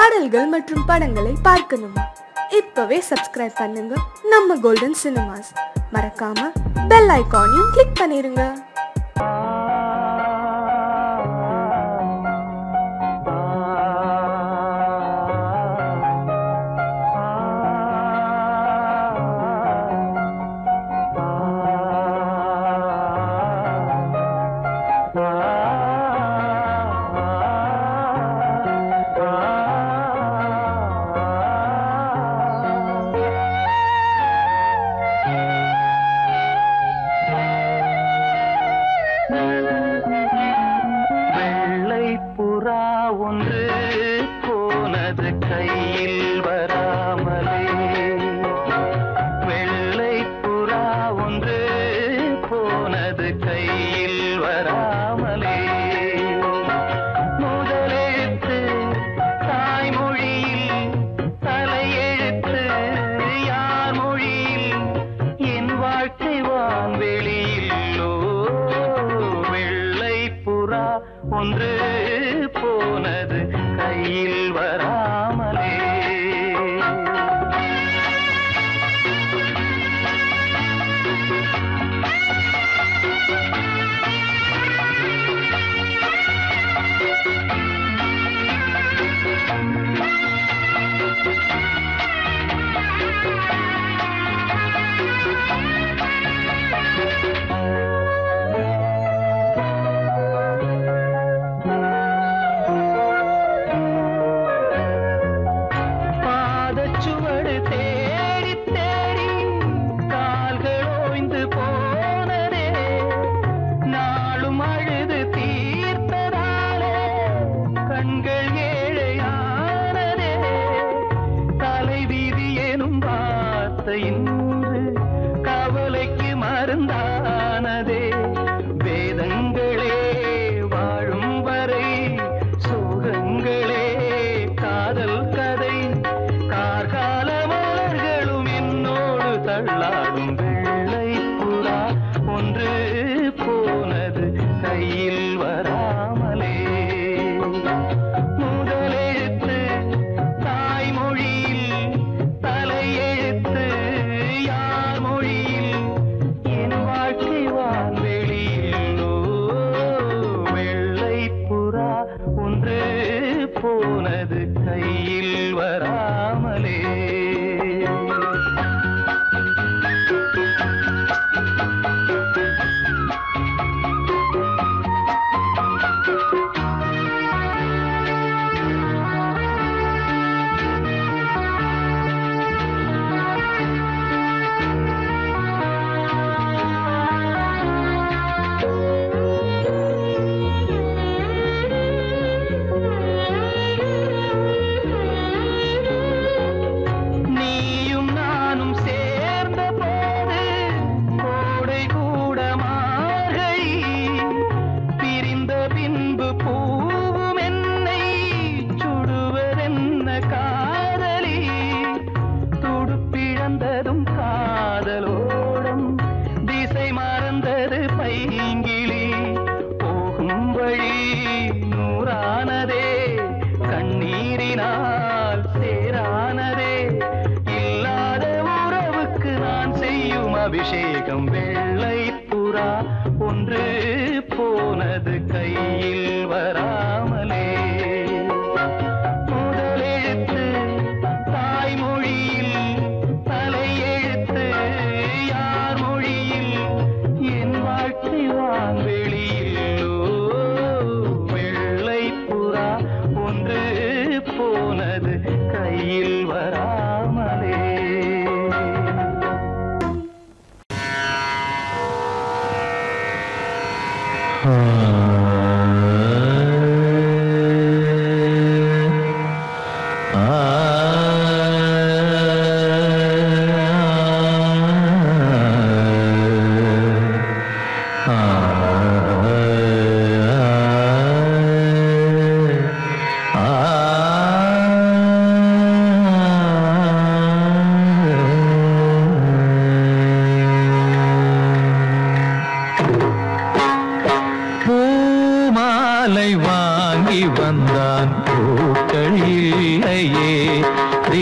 பாடல்கள் மற்றும் படங்களை பார்க்கணுமா? இப்பவே சப்ஸ்கிரைப் பண்ணுங்க நம்ம கோல்டன் சினிமாஸ். மறக்காம பெல் ஐகானையும் கிளிக் பண்ணிருங்க. அபிஷேகம் வெள்ளை புறா ஒன்று போனது கையில் வராமலே. முதலெழுத்து தாய்மொழியில், தலையெழுத்து யார் மொழியில், என் வாழ்க்கை வான்வெளியிலோ வெள்ளை புறா ஒன்று போனது கையில் வராமலே.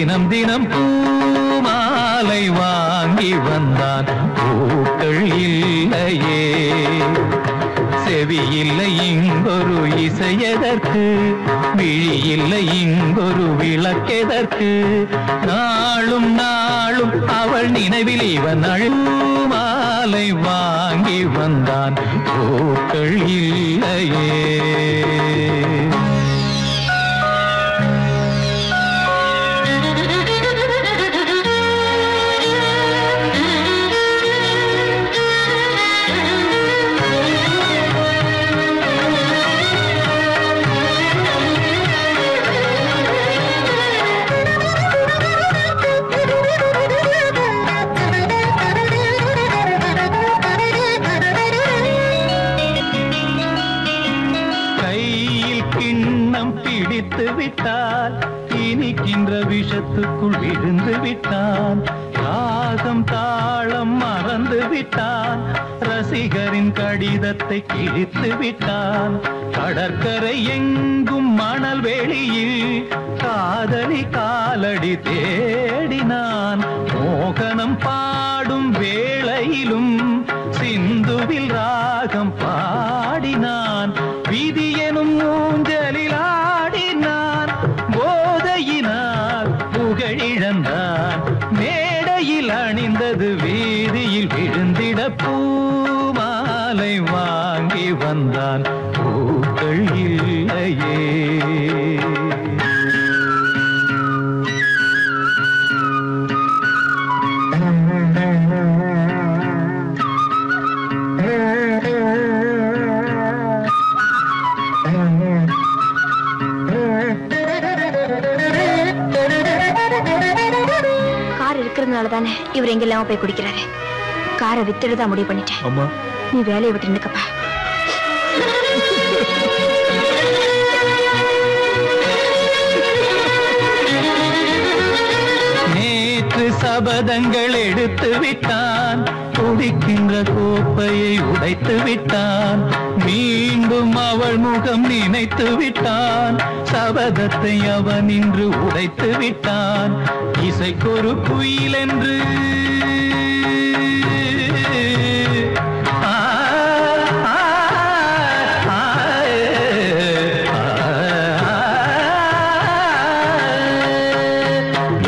தினம் தினம் பூமாலை வாங்கி வந்தான் பூக்கள் இல்லையே செவி இல்லை இங்கொரு இசையதற்கு விழி இல்லை இங்கொரு விளக்கெதற்கு நாளும் நாளும் அவள் நினைவில் இவன் அழுமாலை வாங்கி வந்தான் பூக்கள் இல்லையே விட்டால் இனிக்கின்ற விஷத்துக்குள் விழுந்து விட்டான் ராகம் தாளம் மறந்து விட்டான் ரசிகரின் கடிதத்தை கிழித்து விட்டான் கடற்கரை எங்கும் மணல் வெளியில் காதலி காலடி தேடினான் மோகனம் பாடும் வேளையிலும் சிந்துவில் ராகம் பாடினான் விதி எனும் ஊஞ்சலில் புகழிழந்தான் மேடையில் அணிந்தது வீதியில் விழுந்திட பூமாலை வாங்கி வந்தான் பூக்கள் இல்லையே தானே இவர் எங்கெல்லாம் போய் குடிக்கிறாரு காரை வித்துடுதான் முடிவு பண்ணிட்டேன் அம்மா நீ வேலையை விட்டு நிற்கப்பா நேற்று சபதங்கள் எடுத்து விட்டான் குடிக்கின்ற கோப்பையை உடைத்து விட்டான் மீண்டும் அவள் முகம் நினைத்து விட்டான் சபதத்தை அவன் இன்று உடைத்து விட்டான் இசைக்கொரு குயில் என்று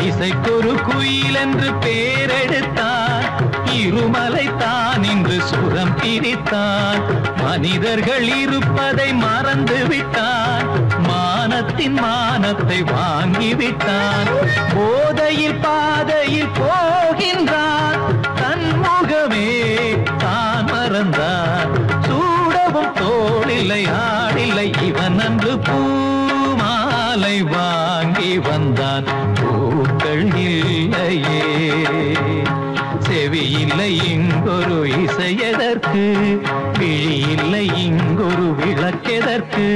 இசைக்கொரு குயில் என்று பேரெடுத்தான் இருமலை தான் இன்று சுரம் பிரித்தான் மனிதர்கள் இருப்பதை மறந்து விட்டான் மானத்தின் மானத்தை வாங்கிவிட்டான் போதையில் பாதையில் போகின்றான் தன் முகமே தான் மறந்தான் சூடவும் தோளில்லை ஆடில்லை இவன் அன்று பூமாலை வாங்கி வந்தான் பூக்கள் இல்லையே செவி இல்லை இங்கொரு இசையதற்கு விழி இல்லை இங்கொரு விளக்கெதற்கு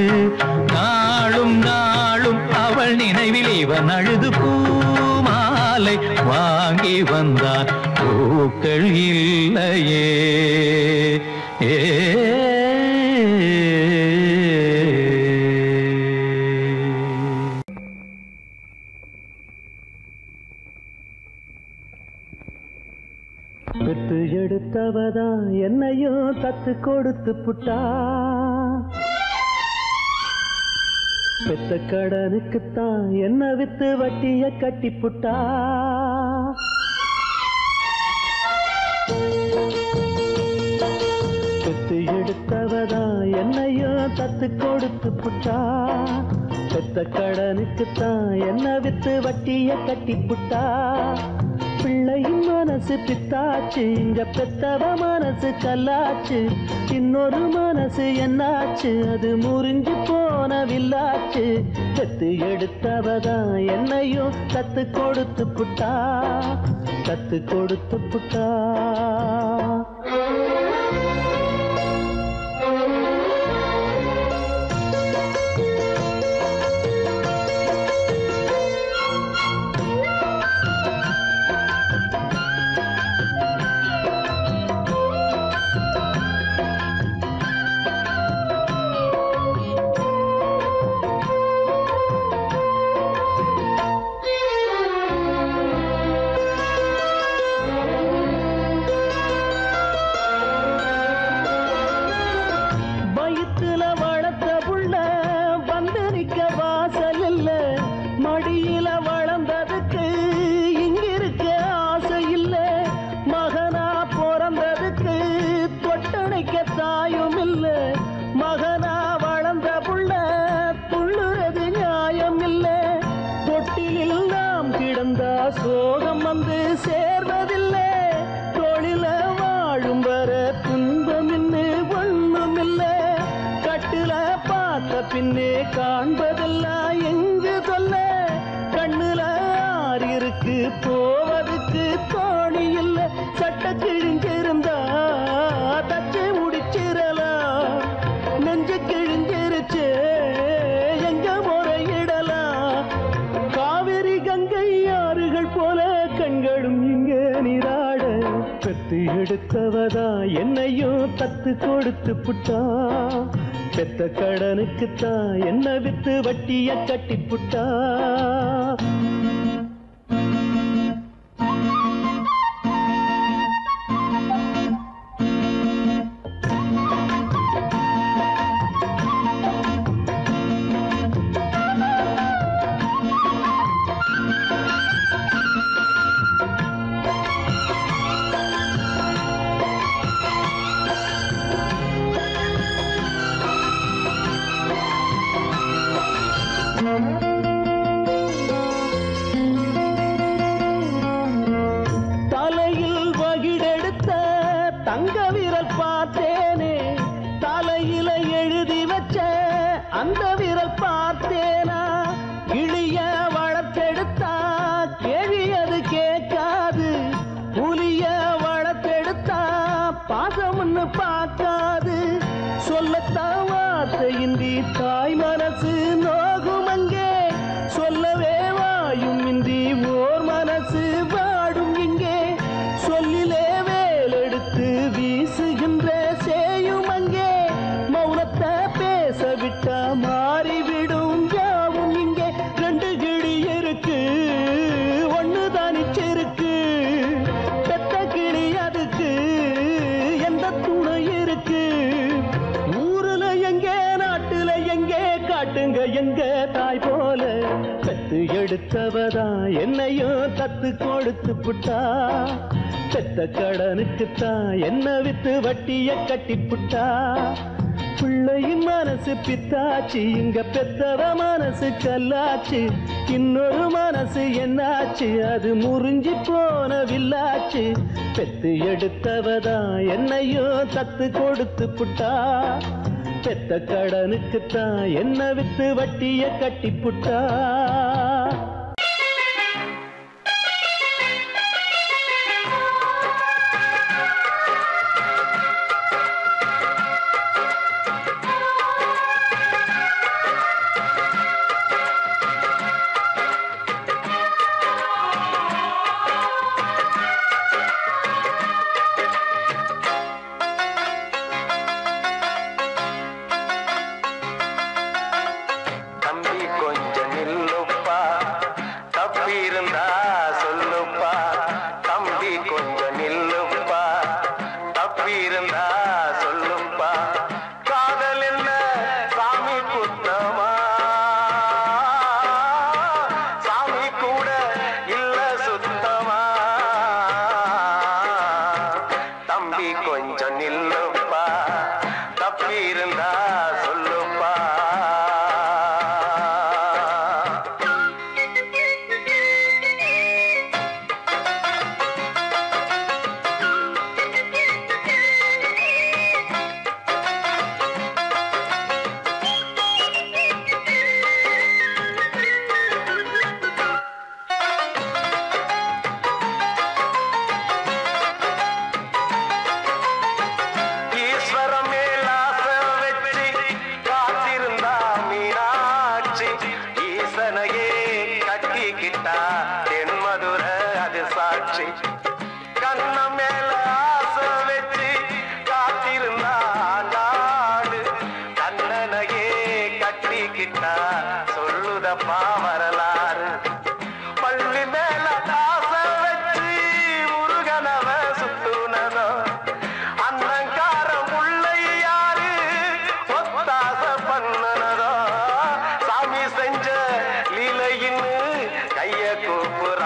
நாளும் நாளும் அவள் நினைவில் இவன் அழுது பூமாலை வாங்கி வந்தான் பூக்கள் இல்லையே பெற்று எடுத்தவதா என்னையும் தத்து கொடுத்து புட்டா பெத்த கடனுக்குத்தான் என்ன வித்து வட்டிய கட்டி புட்டா பெற்று எடுத்தவதா என்னையும் தத்து கொடுத்து புட்டா பெத்த கடனுக்குத்தான் என்ன வித்து வட்டிய கட்டி புட்டா பிள்ளையின் மனசு பித்தாச்சு இங்க பெத்தவ மனசு கல்லாச்சு இன்னொரு மனசு என்னாச்சு அது முறிஞ்சு போனவில்லாச்சு பெத்து எடுத்தவதான் என்னையும் கத்து கொடுத்து புட்டா கத்து கொடுத்து புட்டா சோகம் வந்து சேர்வதில்லை தோளில வாழும் வர துன்பம் இன்னு ஒண்ணும் இல்லை கட்டுல பார்த்த பின்னே காண்பதெல்லாம் எங்கு சொல்ல கண்ணுல ஆறிருக்கு போவதுக்கு தோணி இல்லை சட்ட கிழிஞ்சிருந்தா தச்சு முடிச்சிடலாம் நெஞ்சு கிழிஞ்சிருச்சு எங்க முறையிடலாம் காவிரி கங்கை ஆறுகள் போல கண்களும் இங்க நீராட பெத்து எடுத்தவதா என்னையும் தத்து கொடுத்து புட்டா பெத்த கடனுக்குத்தான் என்ன வித்து வட்டிய கட்டி புட்டா தலையில் வகிடெடுத்த தங்க விரல் பார்த்தேனே தலையில எழுதி வச்ச அந்த விரல் பார்த்தேனா இழிய வளர்த்தெடுத்தா கேள்வி அது கேட்காது புலிய வளர்த்தெடுத்தா பாசம்னு பார்க்காது சொல்லத்தான் வார்த்தையின்றி தாய் மனசு நோகும் அங்கே சொல்லவே வாயும் இன்றி ஓர் மனசு வாடும் இங்கே சொல்லிலே வேலெடுத்து வீசுகின்ற சேயும் அங்கே மௌனத்தை பேச விட்டா மாறிவிடும் யாவும் இங்கே ரெண்டு கிளி இருக்கு ஒண்ணு தானிச்சிருக்கு பெத்த கிளி அதுக்கு எந்த துணை இருக்கு ஊருல எங்கே நாட்டுல எங்கே காட்டுங்க எங்க தாய் போல பெத்து எடுத்தவதா என்னையும் தத்து கொடுத்து புட்டா பெத்த கடனுக்குத்தான் என்ன வித்து வட்டிய கட்டி புட்டா பிள்ளையின் மனசு பித்தாச்சு இங்க பெத்தவ மனசு கல்லாச்சு இன்னொரு மனசு என்னாச்சு அது முறிஞ்சி போன வில்லாச்சு பெத்து எடுத்தவதா என்னையும் தத்து கொடுத்து புட்டா பெத்த கடனுக்குத்தான் என்ன வித்து வட்டிய கட்டி புட்டா கைய கூப்புற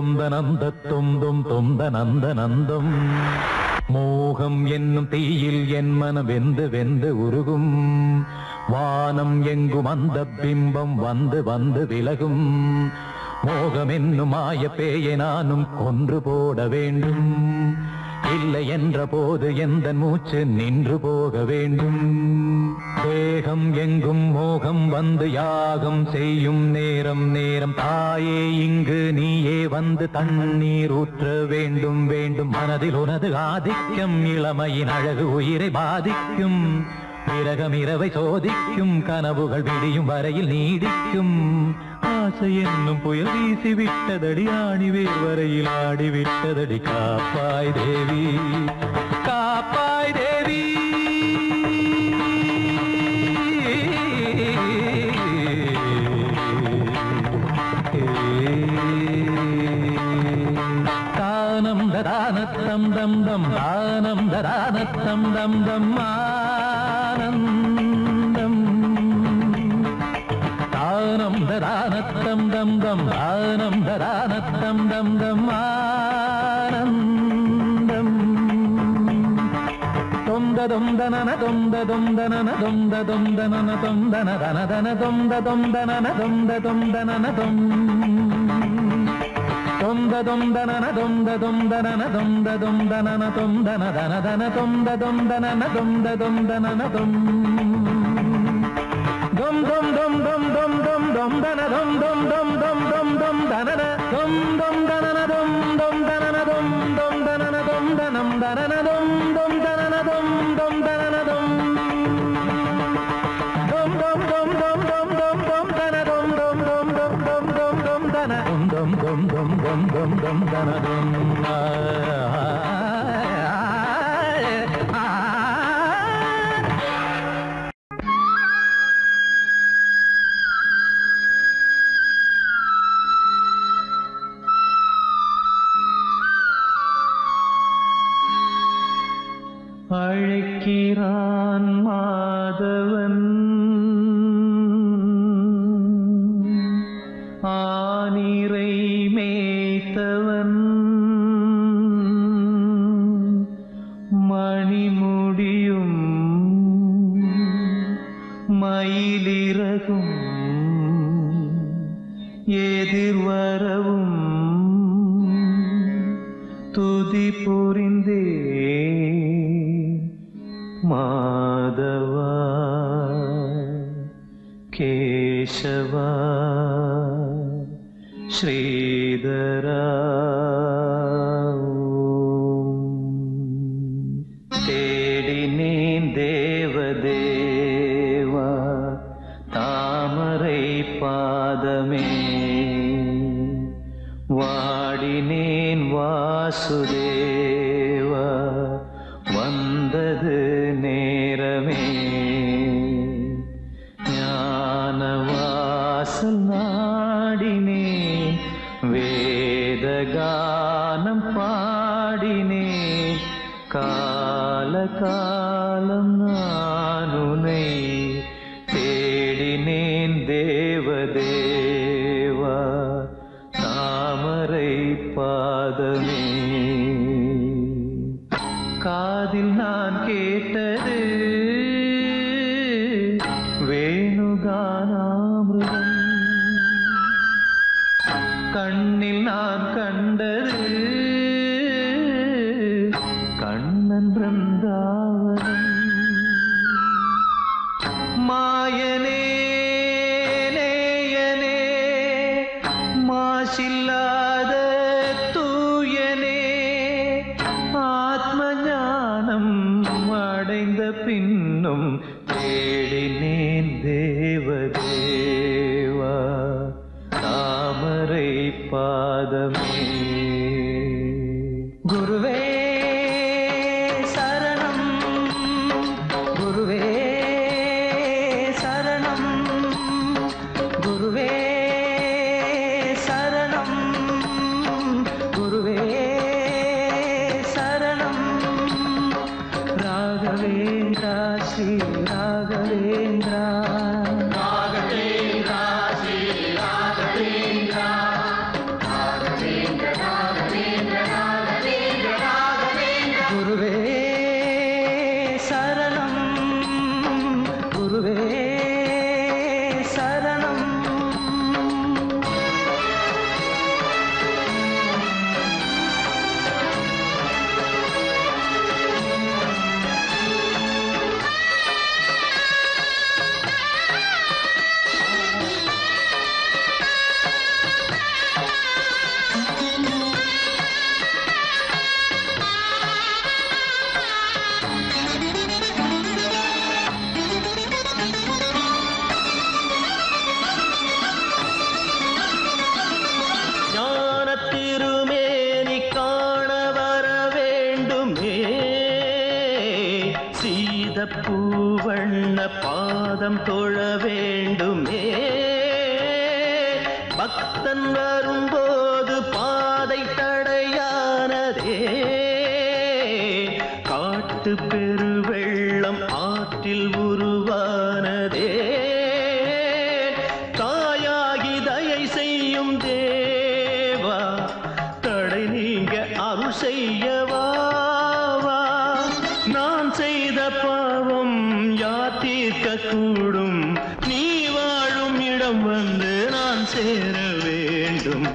நந்தனந்தனந்தம் தொந்தனந்தனந்தம் மோகம் என்னும் தீயில் என் மனம் வெந்து வெந்து உருகும் வானம் எங்கும் அந்த பிம்பம் வந்து வந்து விலகும் மோகம் என்னும் மாய பேயை நானும் கொன்று போட வேண்டும் இல்லை என்ற போது எந்த மூச்சு நின்று போக வேண்டும் தேகம் எங்கும் மோகம் வந்து யாகம் செய்யும் நேரம் நேரம் தாயே இங்கு நீயே வந்து தண்ணீர் ஊற்ற வேண்டும் வேண்டும் மனதில் உனது ஆதிக்கம் இளமையின் அழகு உயிரை பாதிக்கும் விரகம் இரவை சோதிக்கும் கனவுகள் விடியும் வரையில் நீடிக்கும் ஆசை என்னும் புயல் வீசி விட்டதடி ஆணிவேர் வரையில் ஆடிவிட்டதடி காப்பாய் தேவி காப்பாய் தேவி தானம் ததானத்தம் தம் தம் தானம் ததானத்தம் தம் தம் ஆனந்த தம் தம் ஆனம் தரானத்தம் தம் தம் ஆனந்தம் தொந்த தொந்தனன தொந்த தொந்தனன தொந்த தொந்தனன தொந்தன தன தன தொந்த தொந்தனன தொந்த தொந்தனன தொம் தொந்த தொந்தனன தொந்த தொந்தனன தொந்த தொந்தனன தொந்தன தன தன தொந்த தொந்தனன தொந்த தொந்தனன தொம் dum dum dum dum dum dum dum dana dum dum dum dum dum dum danana dum dum danana dum dum danana dum dum danana dum danam danana dum dum danana dum dum danana dum dum dum dum dum dum dum dum dana dum dum dum dum dum dum dum dana dum dum dum dum dum dum dum dana dum அழைக்கிறான் மாதவன் ஆனிரை மேய்த்தவன் மணிமுடியும் மயிலிறகும் எதிர்வரவும் துதி புரிந்தே மாதவா கேசவா ஸ்ரீதரா தேடினேன் தேவதேவா தாமரை பாதமே வாடினேன் வாசுதேவா வந்தது நேரமே ஞானவாசல் நாடினே வேதகானம் பாடினே காலகாலம் நானுனை தேடினேன் தேவதேவா தாமரை பாதமே காதில் நான் கேட்டது வேணுகானாமிருதம் கண்ணில் நான் கண்டது கண்ணன் பிருந்தாவனம் மாயனே நேயனே மாசில்லாத தூயனே ஆத்ம ஞானம் அடைந்த பின்னும் தேடினேன் தேவதேவா தாமரை பாதமே குருவே சரணம் குருவே சரணம் குருவே சரணம் குருவே சரணம் ராகவேந்திரா ஸ்ரீ ராகவேந்திரா ராகவேந்திரா ஸ்ரீ ராகவேந்திரா ராகவேந்திர ராகவேந்திர ராகவேந்திர ராகவேந்திர குருவே சரணம் குருவே சரணம் திருமேனி காண வர வேண்டுமே சீத பூவண்ண பாதம் தொழ வேண்டுமே பக்தன் வரும்போது பாதை தடையானதே காட்டு பெருவெள்ளம் ஆற்றில் உருவானதே தாயாகி தயை செய்யும் சேரக்கூடும் நீ வாழும் இடம் வந்து நான் சேர வேண்டும்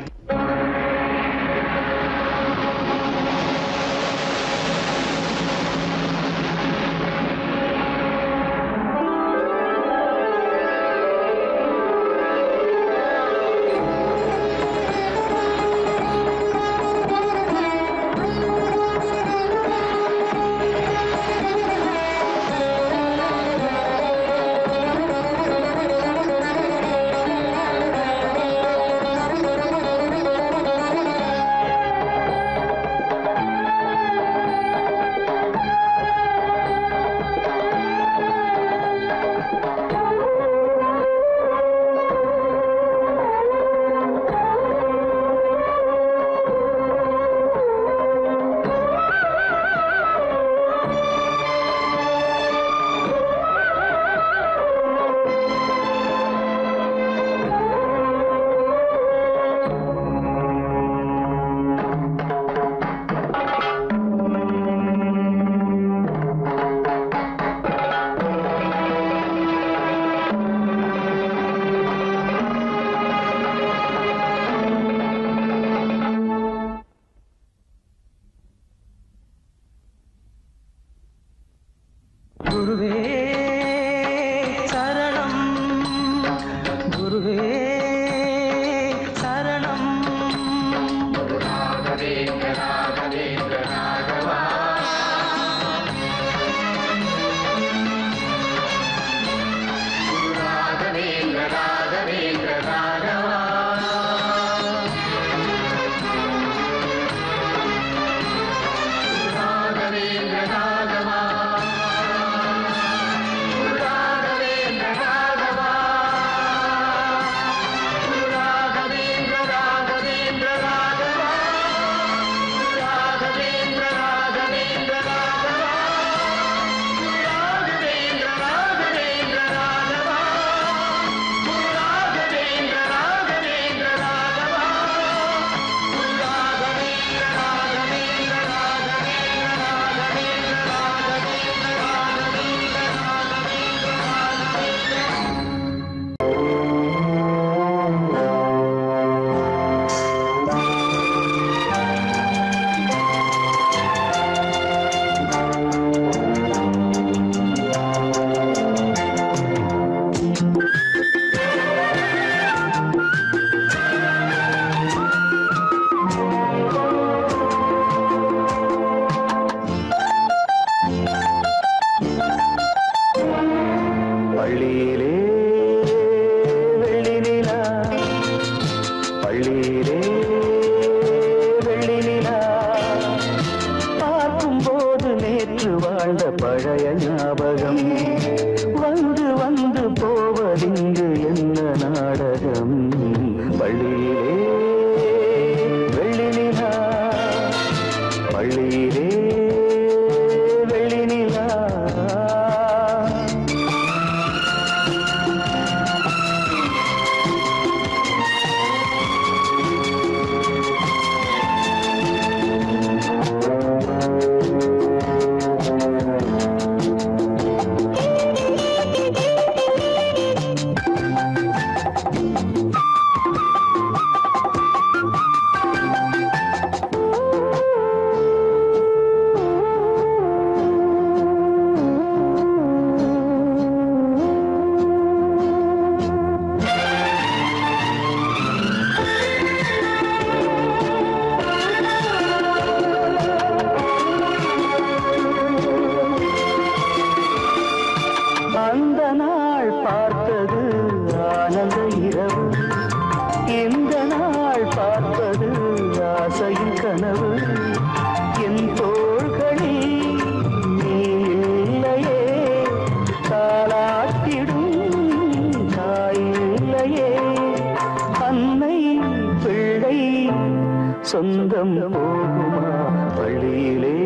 சொந்தம் போகுமா வழியிலே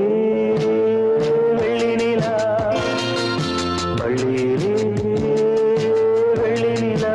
வெள்ளி நிலா வழியிலே வெள்ளி நிலா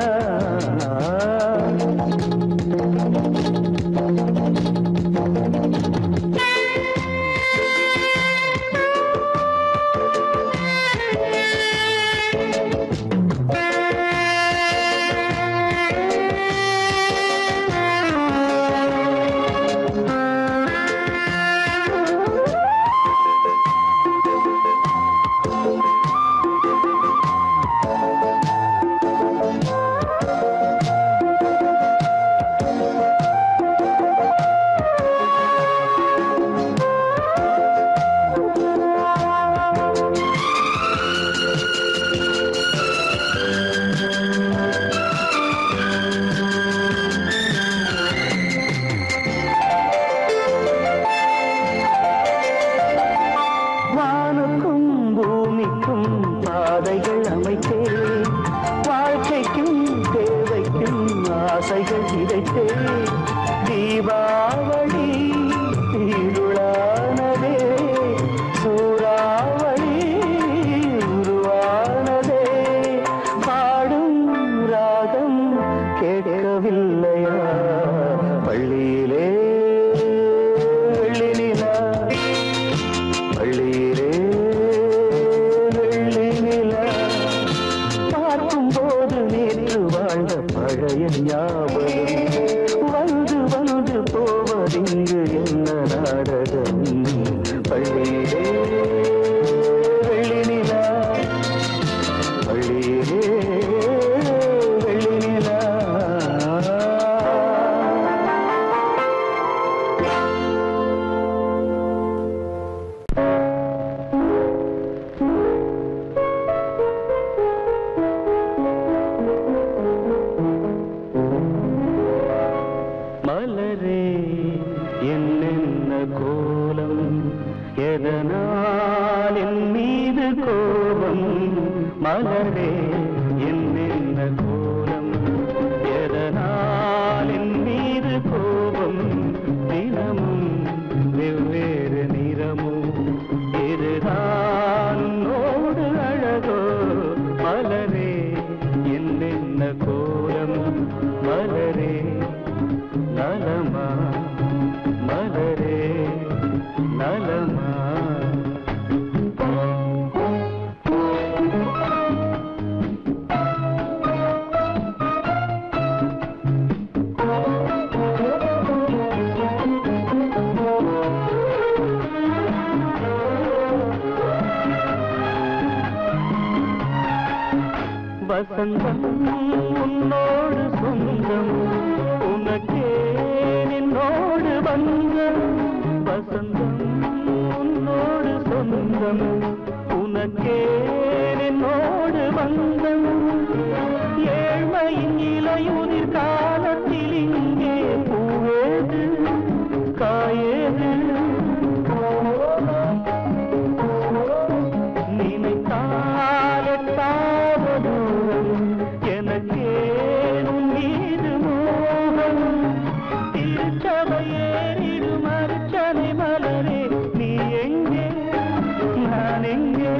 ஞாபகம் வந்து வந்து போவதிங்கு என்ன நாடகம் பள்ளியிலே வெள்ளினிலா பள்ளியிலே வெள்ளினிலா மலரே என்னென்ன கோலம் எதனால் என் மீது கோபம் மலரே என்னென்ன கோலம் எதனால் என் மீது கோபம் தினமும் வெவ்வேறு நிறமும் இதுதான் உன்னோடு அழகோ மலரே என்னென்ன கோலம் மலரே நலமா மலரே நலமா வசந்தம் உன்னோடு சொந்தம் உனக்கே நின்னோடு பந்தம் வசந்தம் உன்னோடு சொந்தம் உனக்கே நின்னோடு பந்தம் ஏழ்மையின் இலையுதிர் காலத்தில் இங்கே பூவேது காயேது நினைத்தால் எட்டாத தூரம் எனக்கேனும் மீது மோகம் திருச்சபையேறிடும் அர்ச்சனை மலரே நீ எங்கே நான் எங்கே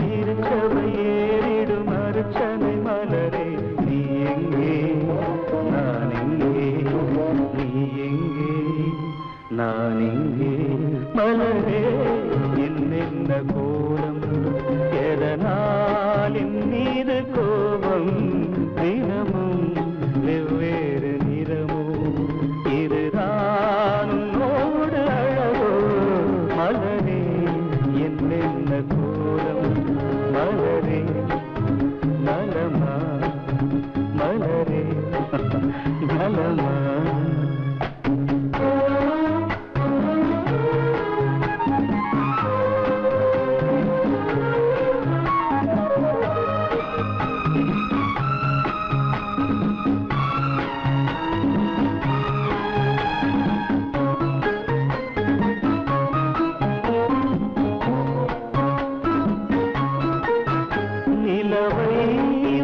திருச்சபையேறிடும் அர்ச்சனை மலரே நீ எங்கே நான் எங்கே நீ எங்கே நான் எங்கே மலரே என்னென்ன கோலம் எதனால் என் மீது கோபம் தினமும் வெவ்வேறு நிறமும் இதுதான் உன்னோடு அழகோ மலரே என்னென்ன கோலம் மலரே நலமா மலரே நலமா நிலவை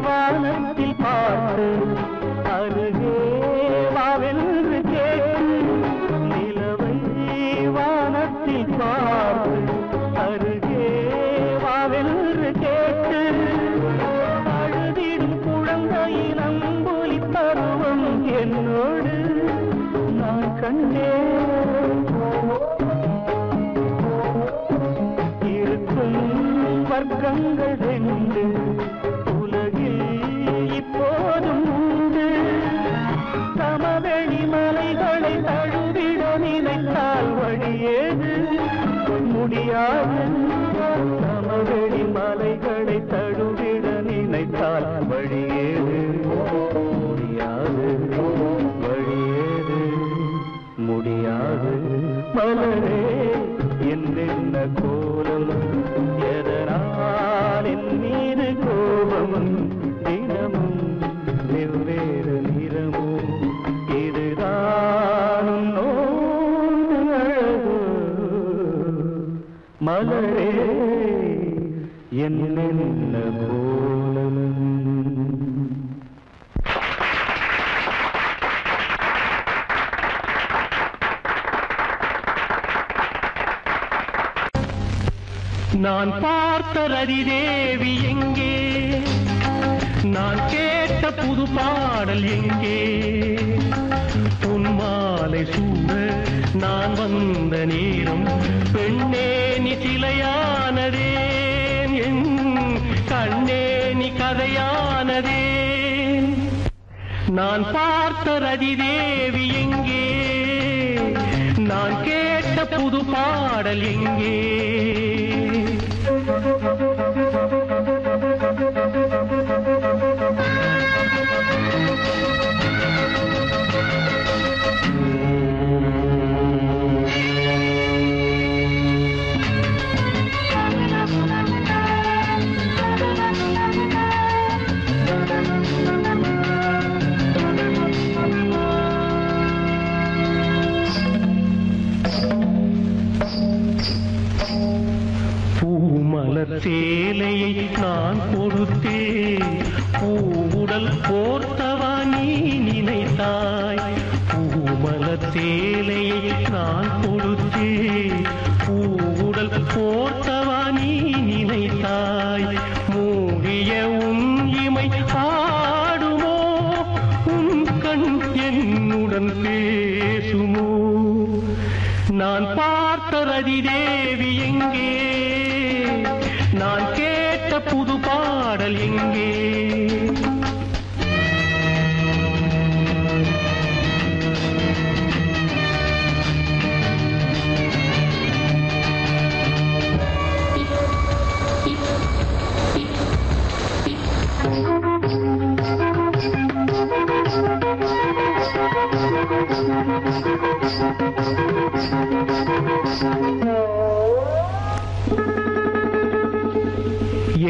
வானத்தில் பார்த்து அருகே வாவென்று கேட்டு நிலவை வானத்தில் பார்த்து அருகே வாவென்று கேட்டு அழுதிடும் குழந்தையின் அம்புலி பருவம் என்னோடு நான் கண்டேன் இருக்கும் வர்க்கங்கள் ரெண்டு உலகில் இப்போதும் உண்டு சமவெளி மலைகளை தழுவிட நினைத்தால் வழியேது முடியாது சமவெளி மலைகளை தழுவிட நினைத்தால் வழியேது முடியாது வழியேது முடியாது மலரே என்னென்ன கோலம் எதனால் என் மீது கோபம் தினமும் வெவ்வேறு நிறமும் இதுதான் உன்னோடு அழகோ மலரே என்னென்ன கோலம் நான் பார்த்த ரதிதேவி எங்கே நான் கேட்ட புது பாடல் எங்கே பொன்மாலை சூட நான் வந்த நேரம் பெண்ணே நீ சிலையானதே என் கண்ணே நீ கதையானதே நான் பார்த்த ரதி தேவி எங்கே, நான் கேட்ட புது பாடல் எங்கே? சேலையை நான் கொடுத்தேன், பூவுடல் போர்த்தவா நீ நினைத்தாய். பூமலர் சேலையை நான் கொடுத்தேன், பூவுடல் போர்த்தவா நீ நினைத்தாய். மூடிய உன் இமை ஆடுமோ, உன் கண் என்னுடன் பேசுமோ? நான் பார்த்த ரதி தேவி எங்கே, நான் கேட்ட புது பாடல் எங்கே?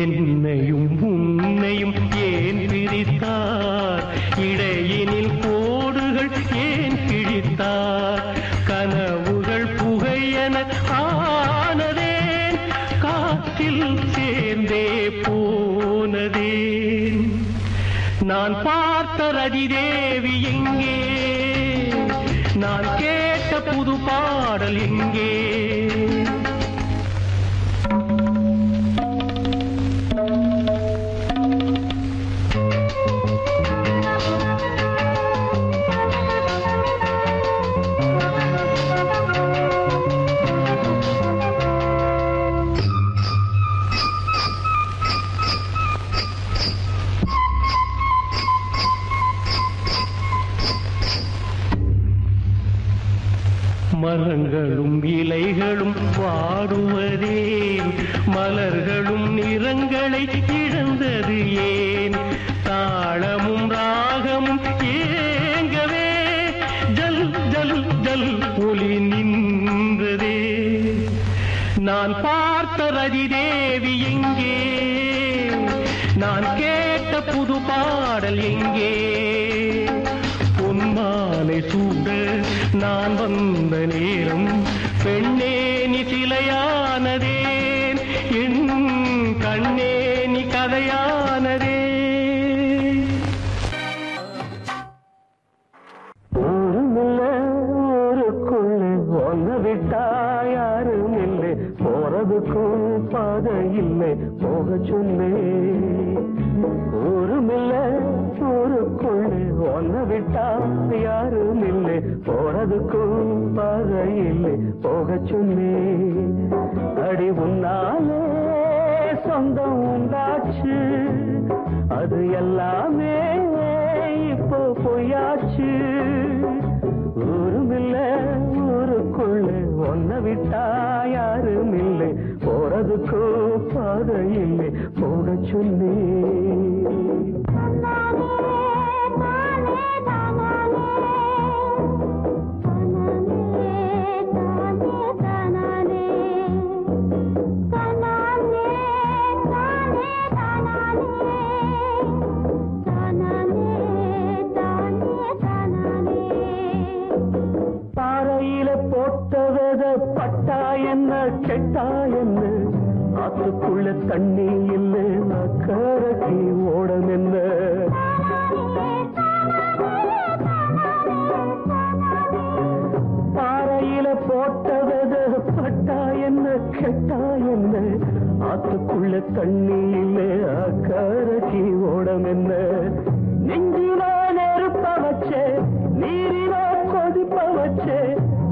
என்னையும் உன்னையும் ஏன் பிரித்தார், இடையினில் கோடுகள் ஏன் கிழித்தார்? கனவுகள் புகையென ஆனதேன், காற்றில் சேர்ந்தே போனதேன். நான் பார்த்த ரதி தேவி எங்கே, நான் கேட்ட புது பாடல் எங்கே? மரங்களும் இலைகளும் வாடுவதேன், மலர்களும் நிறங்களை இழந்தது ஏன்? தாளமும் ராகமும் ஏங்கவே ஜல் ஜல் ஜல் ஒலி நின்றதே. நான் பார்த்த ரதி தேவி எங்கே, நான் கேட்ட புது பாடல் எங்கே? பொன்மாலை சூட நான் வந்த நேரம், பெண்ணே நீ சிலையானதேன், என் கண்ணே நீ கதையானதே. ஊருக்குள்ளே ஒன்று விட்டா யாரும் இல்லை, போறதுக்கும் பாதை இல்லை, போக சொல்லு. ஊருமில்லை ஊருக்குள்ளே ஒன்று விட்டா யாரும் இல்லை, போறதுக்கும் பாதை இல்லை, போக சொல்லு. அடி உன்னாலே சொந்தம் உண்டாச்சு, அது எல்லாமே இப்போ பொய்யாச்சு. ஊருமில்லை ஊருக்குள்ளே ஒன்று விட்டா யாரும் இல்லை, போறதுக்கும் பாதை இல்லை, போக சொல்லு. பட்டா என்ன கெட்டா என்ன, ஆத்துக்குள்ள தண்ணி இல்லை, அக்கறைக்கு ஓடம் என்ன? பாறையில போட்டவத பட்டா என்ன கெட்டா என்ன, ஆத்துக்குள்ள தண்ணி இல்லை, அக்கறைக்கு ஓடம் என்ன? நெஞ்சில நெருப்ப வச்சே, நீரில கொதிப்ப வச்சே,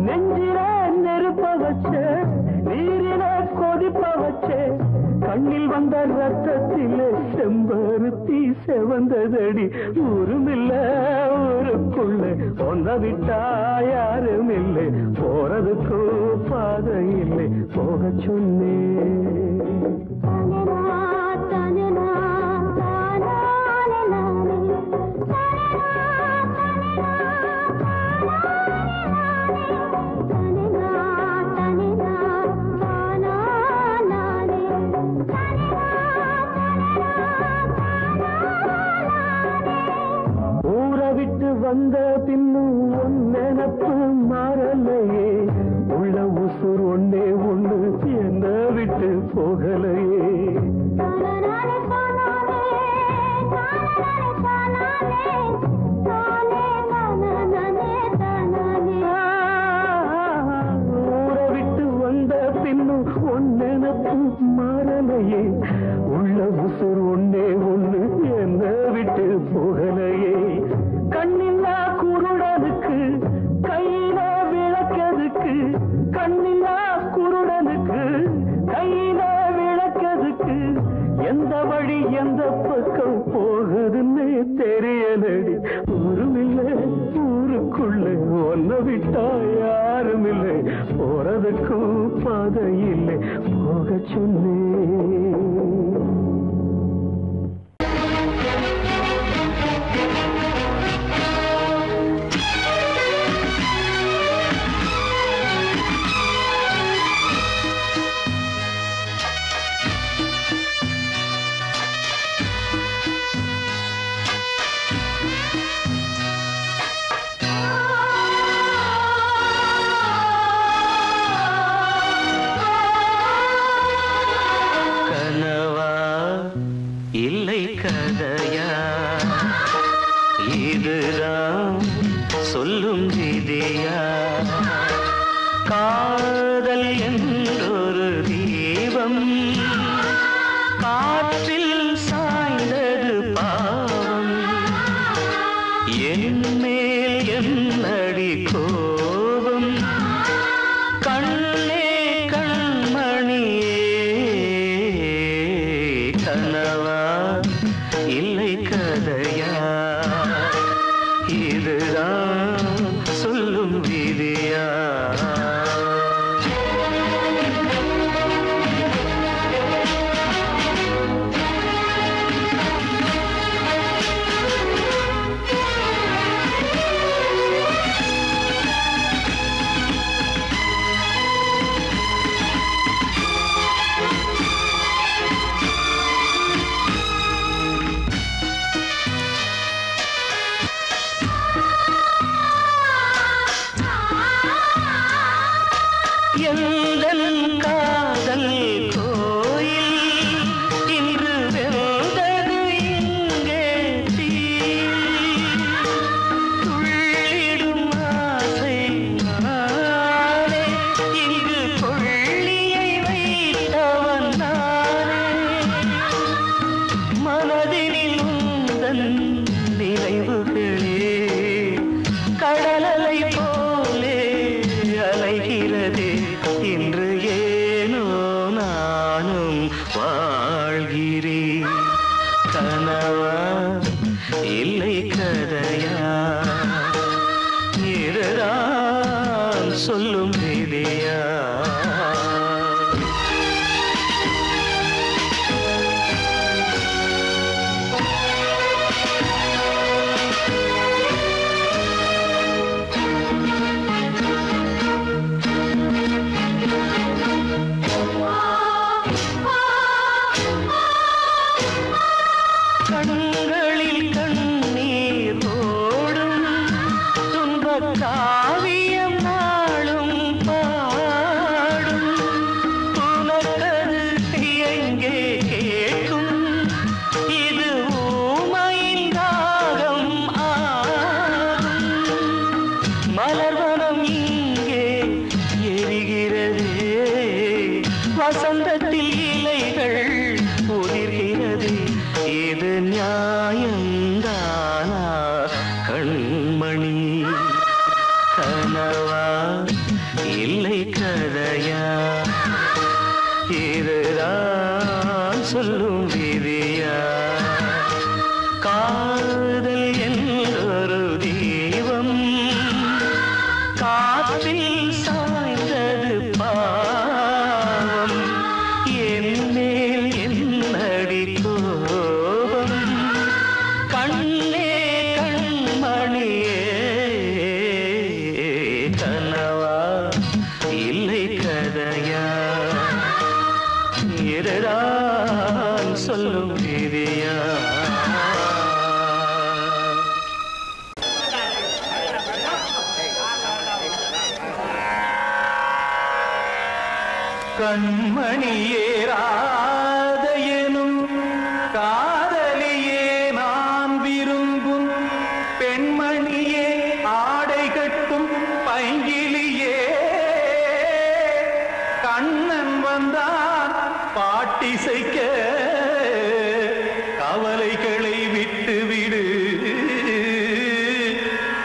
நெஞ்சில நெருப்ப வச்சே, நீரில கொதிப்ப வச்சே, கண்ணில் வந்த ரத்தத்திலே செம்பருத்தி செம்பருத்தி செவந்ததடி ஊருமில்ல ஊருக்குள்ள ஒன்ன விட்டா யாரும் இல்லை போறதுக்கு பாதை இல்லை போக சொன்னே வந்த பின்னும் உன் நினப்பு மாறலையே உள்ள உசுர் ஒன்னே ஒண்ணு என்ன விட்டு போகலையே ஊரை விட்டு வந்த பின்னும் உன் நினப்பு மாறலையே உள்ள உசுர் ஒன்னே ஒண்ணு என்ன விட்டு போகலையே கண்ணில்லா குருடனுக்கு கையில விளக்கதுக்கு கண்ணில்லா குருடனுக்கு கையில விளக்கதுக்கு எந்த வழி எந்த பக்கம் போகுதுன்னு தெரியலடி ஊருமில்லை ஊருக்குள்ள ஒன்ன விட்டா யாரும் இல்லை போறதுக்கும் பாதை இல்லை போக சொன்னே சொல்லும் விதியா காதல் என்றொரு தீபம் காற்றில் சாய்ந்தது பாவம் என் மேல் என்னடி கோபம் கண்ணே கண்மணியே கனவா இல்லை கதையா இதுதான் சொல்லும் விதியா காதல் கோயில் இன்று வெந்தது இங்கே துள்ளிடும் ஆசை நானே இங்கு கொள்ளியை வைத்தவன் நானே மனதினில் உந்தன் நினைவுகளே கடலலை போலே அலைகிறதே இன்று ஏனோ நானும் வாழ்கிறேன் கனவா இல்லை கதையா இதுதான் சொல்லும் விதியா கண்களில் கண்ணீர் ஓடும் துன்பக் காவியம் நாளும் பாடும் உனக்கது எங்கே கேட்கும் இது ஊமையின் ராகம் ஆகும் மலர்வனம் இங்கே எரிகிறதே வசந்தத்தில் இலைகள் உதிர்கிறது இது நியாயந்தானா கண்மணி கனவா இல்லை கதையா இதுதான் சொல்லும் விதியா காதல் என்றொரு தீபம் காற்றில் சாய்ந்தது பாவம் என் மேல் என்னடி கோபம் கண்ணே கண்மணியே கனவா இல்லை கதையா எததான் சொல்லும் விதியா கண்மணியே ராத எனும் காதலியே நான் விரும்பும் பெண்மணியே ஆடை கட்டும் பைங்கிலியே கண்ணன் வந்தான் பாட்டிசைக்க கவலைகளை விட்டு விடு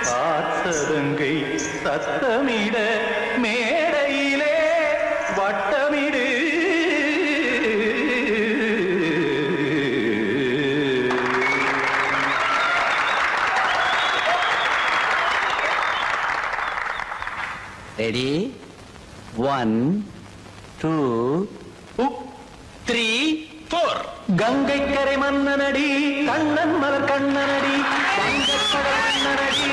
பாசதங்கை சத்தமிட மேடையிலே வட்டமிடு ரெடி 1 2 3 4 கங்கை கரை மன்னனடி கண்ணன் மலர் கண்ணனடி வங்கக்கடல் மன்னனடி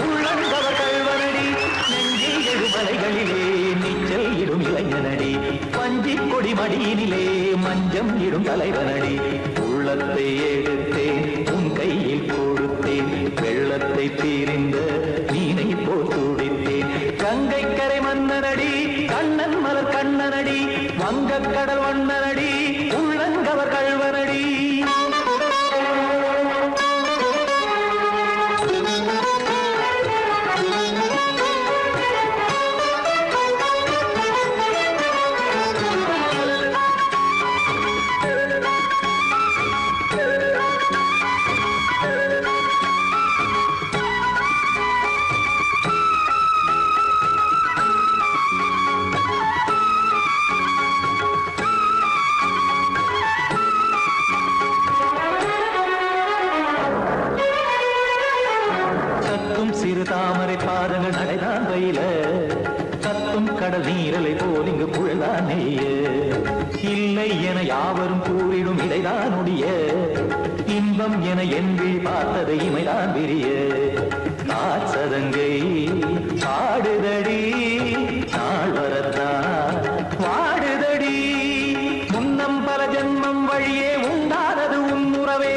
உள்ளங்கவர் கல்வனடி நெஞ்சில் எழுமலைகளிலே நீச்சல் இடும் இளைஞனடி வஞ்சிக் கொடி மடியினிலே மஞ்சம் இடும் தலைவனடி உள்ளத்தை எடுத்தேன் உன் கையில் கொடுத்தேன் வெள்ளத்தை தீரிந்த மீனை போல் துடித்தேன் கங்கை கரை மன்னனடி கண்ணன் மலர் கண்ணனடி வங்கக்கடல் வண்ணனடி உள்ளங்கவர் கல்வனடி சிறு தாமரை பாதங்கள் நடைதான் வயில சத்தும் கடல் நீரலை போல் இங்கு புழதான் நெய்ய இல்லை என யாவரும் கூறிடும் இடைதான் ஒடிய இன்பம் என என்பி பார்த்தது இமைதான் விரிய காசதங்கை பாடுதடி நாள் வரத்தான் வாடுதடி முன்னம் பல ஜென்மம் வழியே உண்டானது உன் உறவே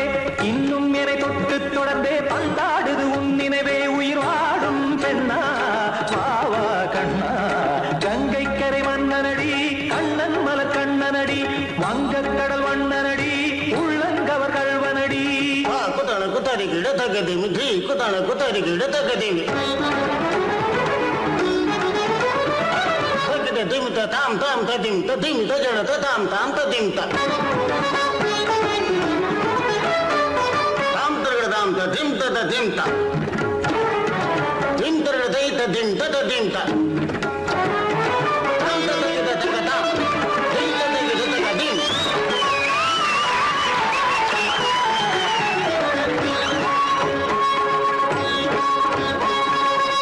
இன்னும் என்னை தொட்டு தொடர்ந்தே பந்தாடுது உன் நினைவே உயிர் வாடும் பெண்ணா வாவா கண்ணா கங்கை கரை மன்னனடி கண்ணன் மலர் கண்ணனடி வங்கக்கடல் வண்ணனடி உள்ளங்கவர் கல்வனடி குத்தான குத்தாரி கிட தகதேமி ஜி குத்தான குத்தாரி கிட தகதேமி திமித்த தாம் தாம் ததிம் ததிம் தஜட தாம் தாம் ததிம் தாம் தாம் ததிம் ததிம் தாம் திம் தரதை ததிம் ததிம் தாம் தாம் ததிம் ததிம் தாம் திம் ததிம் ததிம்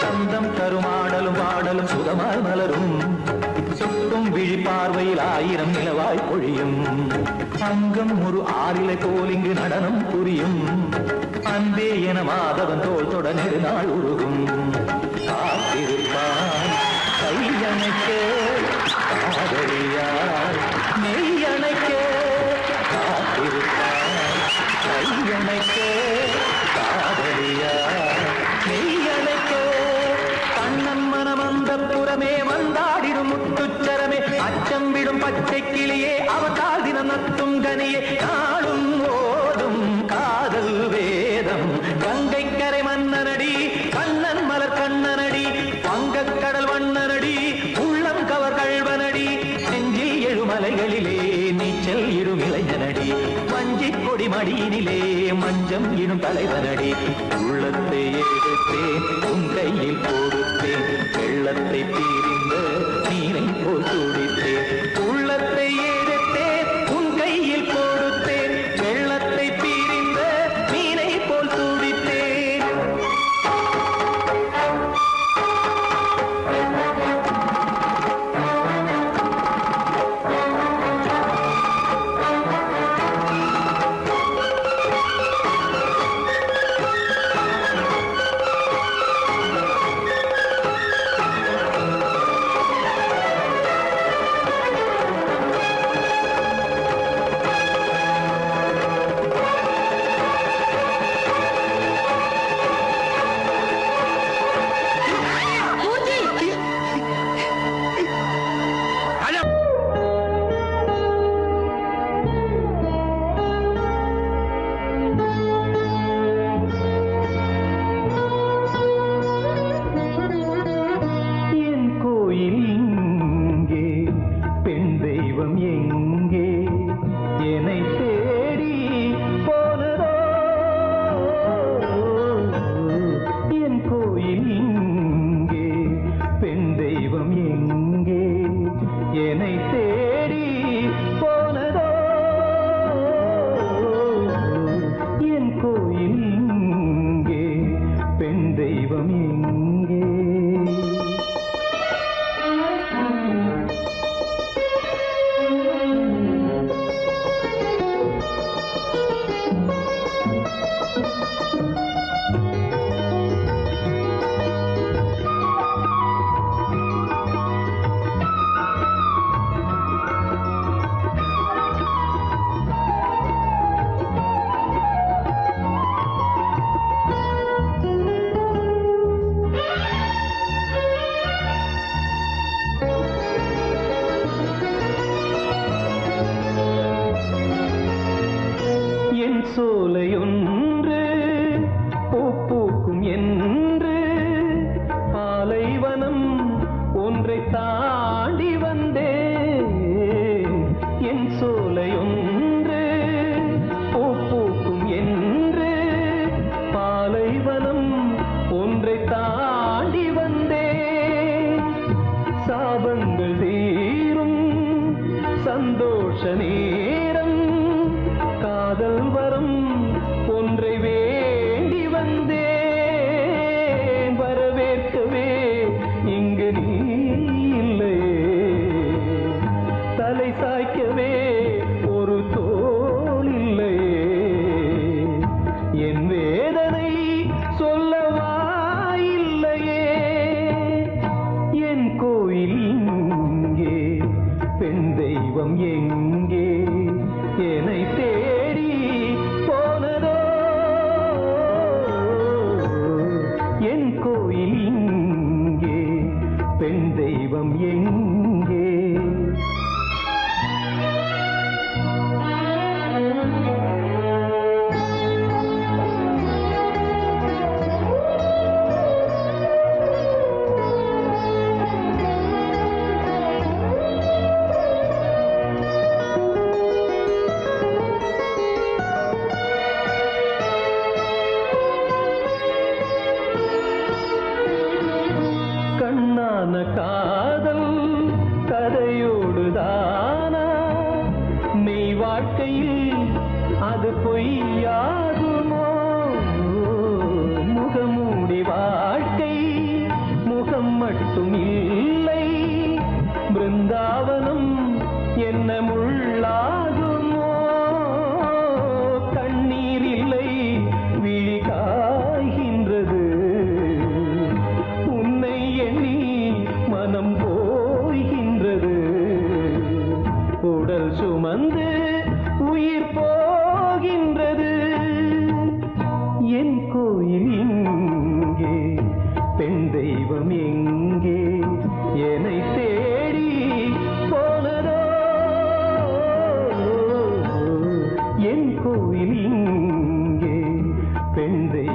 சந்தம் கருமாடலும் பாடலும் சுகமாய் மலரும் சுட்டும் விழி பார்வையில் ஆயிரம் நிலவாய் பொழியும் அங்கம் ஒரு ஆறிலை போல் இங்கு நடனம் புரியும் அன்பே என மாதவன் தோல் தொட நெடுநாள் உருகும் காத்திருப்பான் கையணைக்க காதலியார் மெய்யணைக்க காத்திருப்பான் கையணைக்க காதலியார் மெய்யணைக்க கண்ணன் மனமந்த புறமே வந்தாடிடும் முத்துச்சரமே அச்சம் விடும் பச்சை கிளியே அவதால் தினம் நத்தும் கனியே நாளும் ஓடும் காதல் வேதம் கங்கை கரை மன்னனடி கண்ணன் மலர் கண்ணனடி வங்கக்கடல் வண்ணனடி உள்ளம் கவர் கல்வனடி நெஞ்சில் எழுமலைகளிலே நீச்சல் இடும் இளைஞனடி வஞ்சிக் கொடி மடியினிலே மஞ்சம் இடும் தலைவனடி உள்ளத்தை எடுத்தேன் உன் கையில் கொடுத்தேன் வெள்ளத்தை தீரிந்த நீரை போல் துடித்தேன் உள்ளத்தை எடுத்தேன் உன் கையில் கொடுத்தேன் வெள்ளத்தை தீரிந்த மீனை கோயில் இங்கே பெண் தெய்வம் எங்கே சோலையொன்று பூக்கும் என்று பாலைவனம் ஒன்றை தாண்டி வந்தேன் என் சோலையொன்று பூக்கும் என்று பாலைவனம் ஒன்றை தாண்டி வந்தேன் சாபங்கள் தீரும் சந்தோஷ நேரம் காதல் வரம் ஒன்றை வேண்டி வந்தேன் வரவேற்கவே இங்கு நீ இல்லையே தலை சாய்க்கவே ஒரு தோள் இல்லையே என் வேதனை சொல்லவா இல்லையே என் கோயில் இங்கே பெண் தெய்வம் எங்கே என்னை தேடி போனதோ என் கோயில் இங்கே பெண் தெய்வம் எங்கே கண்ணான காதல் கதையோடுதானா மெய் வாழ்க்கையில் அது பொய்யாகுமோ முகமூடி வாழ்க்கை முகம் மட்டும் இல்லை பிருந்தாவனம் என்ன முள்ளாகுமோ கண்ணீர் இல்லை விழி காய்கின்றது மனம் போகின்றது உடல் சுமந்து உயிர் போகின்றது என் கோயில் இங்கே பெண் தெய்வம் எங்கே என்னை தேடி போனதோ என் கோயில் இங்கே பெண் தெய்வம்